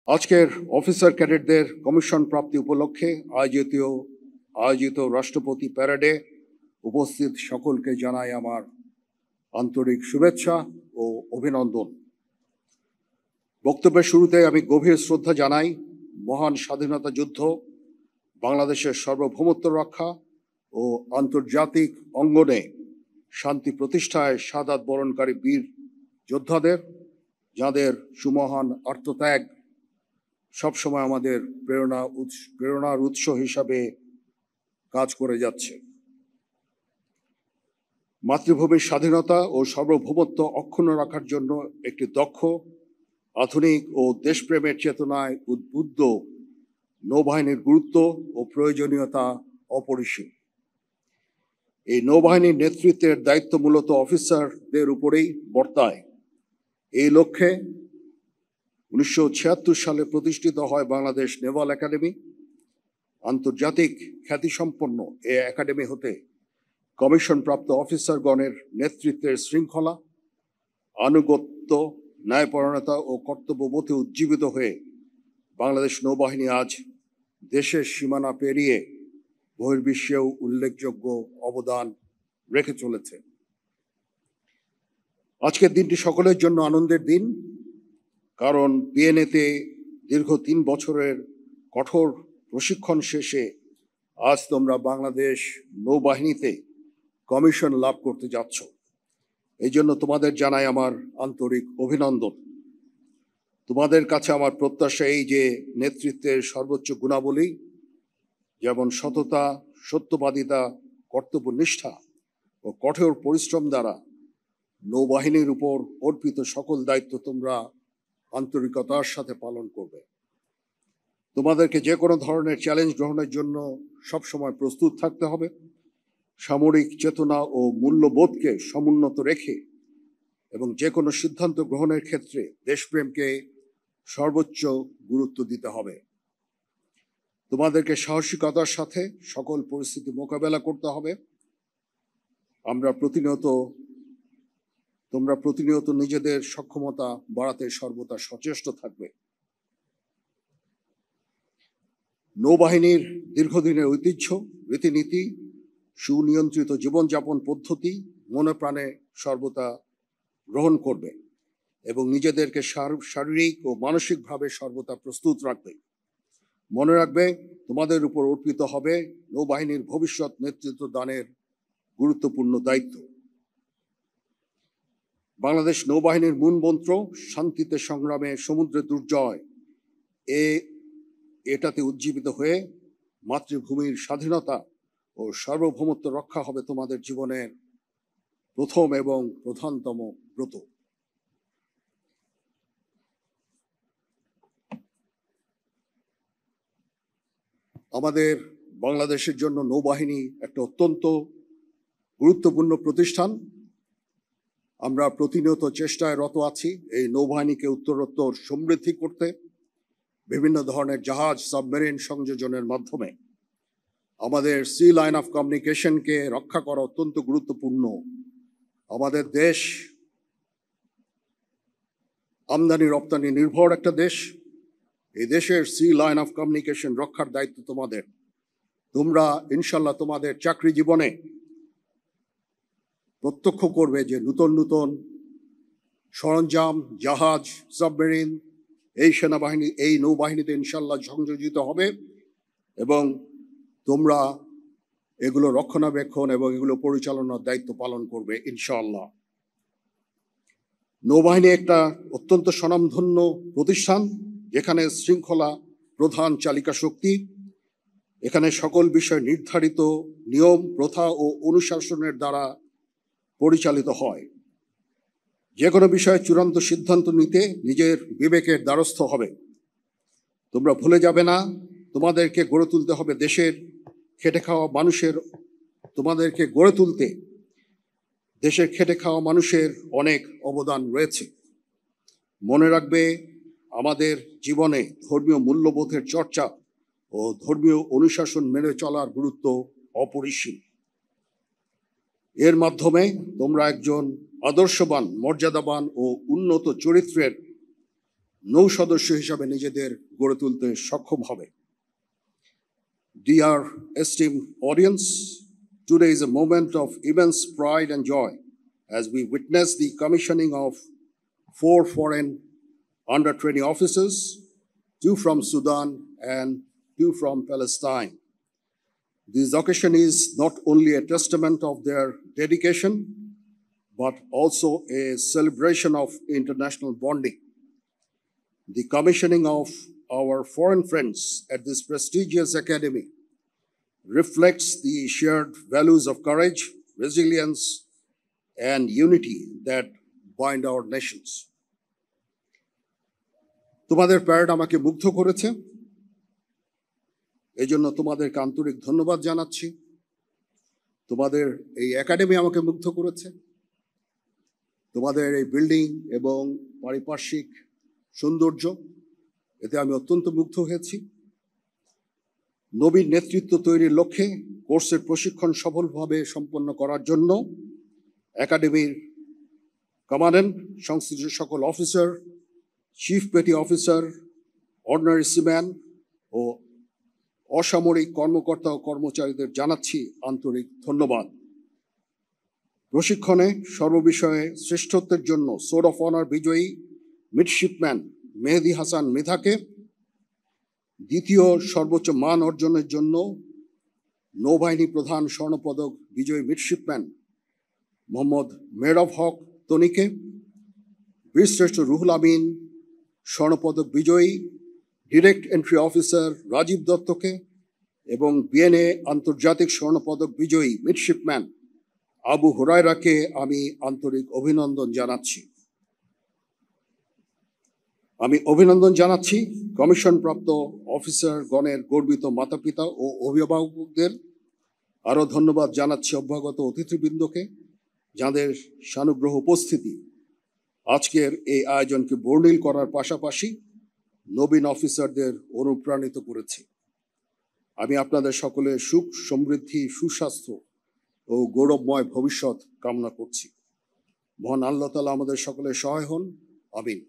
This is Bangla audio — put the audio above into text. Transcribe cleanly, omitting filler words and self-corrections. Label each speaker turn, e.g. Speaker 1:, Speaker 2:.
Speaker 1: আজকের অফিসার ক্যাডেটদের কমিশন প্রাপ্তি উপলক্ষে আয়োজিত রাষ্ট্রপতি প্যারেডে উপস্থিত সকলকে জানাই আমার আন্তরিক শুভেচ্ছা ও অভিনন্দন। বক্তব্যের শুরুতে আমি গভীর শ্রদ্ধা জানাই মহান স্বাধীনতা যুদ্ধ, বাংলাদেশের সার্বভৌমত্ব রক্ষা ও আন্তর্জাতিক অঙ্গনে শান্তি প্রতিষ্ঠায় শাহাদাত বরণকারী বীর যোদ্ধাদের, যাদের সুমহান আত্মত্যাগ সবসময় আমাদের প্রেরণার উৎস হিসাবে কাজ করে যাচ্ছে। মাতৃভূমির স্বাধীনতা ও সার্বভৌমত্ব অক্ষুণ্ণ রাখার জন্য একটি দক্ষ, আধুনিক ও দেশপ্রেমের চেতনায় উদ্বুদ্ধ নৌবাহিনীর গুরুত্ব ও প্রয়োজনীয়তা অপরিসীম। এই নৌবাহিনীর নেতৃত্বের দায়িত্ব মূলত অফিসারদের উপরেই বর্তায়। এই লক্ষ্যে 1976 সালে প্রতিষ্ঠিত হয় বাংলাদেশ নেভাল একাডেমি। আন্তর্জাতিক খ্যাতিসম্পন্ন এই একাডেমি হতে কমিশনপ্রাপ্ত অফিসারগণের নেতৃত্বের শৃঙ্খলা, আনুগত্য, ন্যায়পরায়ণতা ও কর্তব্যবোধে উজ্জীবিত হয়ে বাংলাদেশ নৌবাহিনী আজ দেশের সীমানা পেরিয়ে বহির্বিশ্বেও উল্লেখযোগ্য অবদান রেখে চলেছে। আজকের দিনটি সকলের জন্য আনন্দের দিন, কারণ বিএনএতে দীর্ঘ 3 বছরের কঠোর প্রশিক্ষণ শেষে আজ তোমরা বাংলাদেশ নৌবাহিনীতে কমিশন লাভ করতে যাচ্ছ। এই জন্য তোমাদের জানাই আমার আন্তরিক অভিনন্দন। তোমাদের কাছে আমার প্রত্যাশা এই যে নেতৃত্বের সর্বোচ্চ গুণাবলী যেমন সততা, সত্যবাদিতা, কর্তব্যনিষ্ঠা ও কঠোর পরিশ্রম দ্বারা নৌবাহিনীর উপর অর্পিত সকল দায়িত্ব তোমরা আন্তরিকতার সাথে পালন করবে। তোমাদেরকে যে কোনো ধরনের চ্যালেঞ্জ গ্রহণের জন্য সবসময় প্রস্তুত থাকতে হবে। সামরিক চেতনা ও মূল্যবোধকে সমুন্নত রেখে এবং যে কোনো সিদ্ধান্ত গ্রহণের ক্ষেত্রে দেশপ্রেমকে সর্বোচ্চ গুরুত্ব দিতে হবে। তোমাদেরকে সাহসিকতার সাথে সকল পরিস্থিতি মোকাবেলা করতে হবে। তোমরা প্রতিনিয়ত নিজেদের সক্ষমতা বাড়াতে সর্বদা সচেষ্ট থাকবে। নৌবাহিনীর দীর্ঘদিনের ঐতিহ্য, রীতিনীতি, সুনিয়ন্ত্রিত জীবনযাপন পদ্ধতি মনে প্রাণে সর্বদা গ্রহণ করবে এবং নিজেদেরকে শারীরিক ও মানসিকভাবে সর্বদা প্রস্তুত রাখবে। মনে রাখবে, তোমাদের উপর অর্পিত হবে নৌবাহিনীর ভবিষ্যৎ নেতৃত্ব দানের গুরুত্বপূর্ণ দায়িত্ব। বাংলাদেশ নৌবাহিনীর মূল মন্ত্র শান্তিতে সংগ্রামে সমুদ্রে দুর্জয়, এটাতে উজ্জীবিত হয়ে মাতৃভূমির স্বাধীনতা ও সার্বভৌমত্ব রক্ষা হবে তোমাদের জীবনের প্রথম এবং প্রধানতম ব্রত। আমাদের বাংলাদেশের জন্য নৌবাহিনী একটা অত্যন্ত গুরুত্বপূর্ণ প্রতিষ্ঠান। আমরা প্রতিনিয়ত চেষ্টায় রত আছি এই নৌবাহিনীকে উত্তরোত্তর সমৃদ্ধি করতে বিভিন্ন ধরনের জাহাজ, সাবমেরিন সংযোজনের মাধ্যমে। আমাদের সি লাইন অফ কমিউনিকেশনকে রক্ষা করা অত্যন্ত গুরুত্বপূর্ণ। আমাদের দেশ আমদানি রপ্তানি নির্ভর একটা দেশ। এই দেশের সি লাইন অফ কমিউনিকেশন রক্ষার দায়িত্ব তোমাদের। তোমরা ইনশাল্লাহ তোমাদের চাকরি জীবনে প্রত্যক্ষ করবে যে নূতন নূতন সরঞ্জাম, জাহাজ, সাবমেরিন এই নৌবাহিনীতে ইনশাল্লাহ সংযোজিত হবে এবং তোমরা এগুলো রক্ষণাবেক্ষণ এবং এগুলো পরিচালনার দায়িত্ব পালন করবে ইনশাআল্লাহ। নৌবাহিনী একটা অত্যন্ত স্বনামধন্য প্রতিষ্ঠান, যেখানে শৃঙ্খলা প্রধান চালিকা শক্তি। এখানে সকল বিষয় নির্ধারিত নিয়ম, প্রথা ও অনুশাসনের দ্বারা পরিচালিত হয়। যে কোনো বিষয়ে চূড়ান্ত সিদ্ধান্ত নিতে নিজের বিবেকের দ্বারস্থ হবে। তোমরা ভুলে যাবে না, তোমাদেরকে গড়ে তুলতে হবে দেশের খেটে খাওয়া মানুষের। তোমাদেরকে গড়ে তুলতে দেশের খেটে খাওয়া মানুষের অনেক অবদান রয়েছে। মনে রাখবে, আমাদের জীবনে ধর্মীয় মূল্যবোধের চর্চা ও ধর্মীয় অনুশাসন মেনে চলার গুরুত্ব অপরিসীম। এর মাধ্যমে তোমরা একজন আদর্শবান, মর্যাদাবান ও উন্নত চরিত্রের নৌ সদস্য হিসাবে নিজেদের গড়ে তুলতে সক্ষম হবে। Dear esteemed audience, today is a moment of immense pride and joy as we witness the commissioning of 4 foreign under-20 officers, 2 from Sudan and 2 from Palestine. This occasion is not only a testament of their dedication, but also a celebration of international bonding. The commissioning of our foreign friends at this prestigious academy reflects the shared values of courage, resilience, and unity that bind our nations. তোমাদের প্যারেড আমাকে মুগ্ধ করেছে, এজন্য তোমাদেরকে আন্তরিক ধন্যবাদ জানাচ্ছি। তোমাদের এই একাডেমি আমাকে মুগ্ধ করেছে, তোমাদের এই বিল্ডিং এবং পারিপার্শ্বিক সৌন্দর্য, এতে আমি অত্যন্ত মুগ্ধ হয়েছি। নবীন নেতৃত্ব তৈরির লক্ষ্যে কোর্সের প্রশিক্ষণ সফলভাবে সম্পন্ন করার জন্য একাডেমির কমান্ড্যান্ট, সংশ্লিষ্ট সকল officer, chief petty officer, ordinary seaman ও অসামরিক কর্মকর্তা ও কর্মচারীদের জানাচ্ছি আন্তরিক ধন্যবাদ। প্রশিক্ষণে সর্ববিষয়ে শ্রেষ্ঠত্বের জন্য সোর্ড অফ অনার বিজয়ী মিডশিপম্যান মেহেদী হাসান মৃধাকে, দ্বিতীয় সর্বোচ্চ মান অর্জনের জন্য নৌবাহিনী প্রধান স্বর্ণপদক বিজয়ী মিডশিপম্যান মোহাম্মদ মেহরাব হক তনিকে, বীরশ্রেষ্ঠ রুহুল আমিন স্বর্ণপদক বিজয়ী ডিরেক্ট এন্ট্রি অফিসার রাজীব দত্তকে এবং বিএনএ আন্তর্জাতিক স্বর্ণপদক বিজয়ী মিডশিপম্যান আবু হুরায়রাকে আমি আন্তরিক অভিনন্দন জানাচ্ছি। আমি অভিনন্দন জানাচ্ছি কমিশনপ্রাপ্ত অফিসার গণের গর্বিত মাতাপিতা ও অভিভাবকদের। আরও ধন্যবাদ জানাচ্ছি অভ্যাগত অতিথিবৃন্দকে, যাদের সানুগ্রহ উপস্থিতি আজকের এই আয়োজনকে বর্ণিল করার পাশাপাশি নবীন অফিসারদের অনুপ্রাণিত করেছে। আমি আপনাদের সকলের সুখ, সমৃদ্ধি, সুস্বাস্থ্য ও গৌরবময় ভবিষ্যৎ কামনা করছি। মহান আল্লাহ তাআলা আমাদের সকলের সহায় হন। আমিন।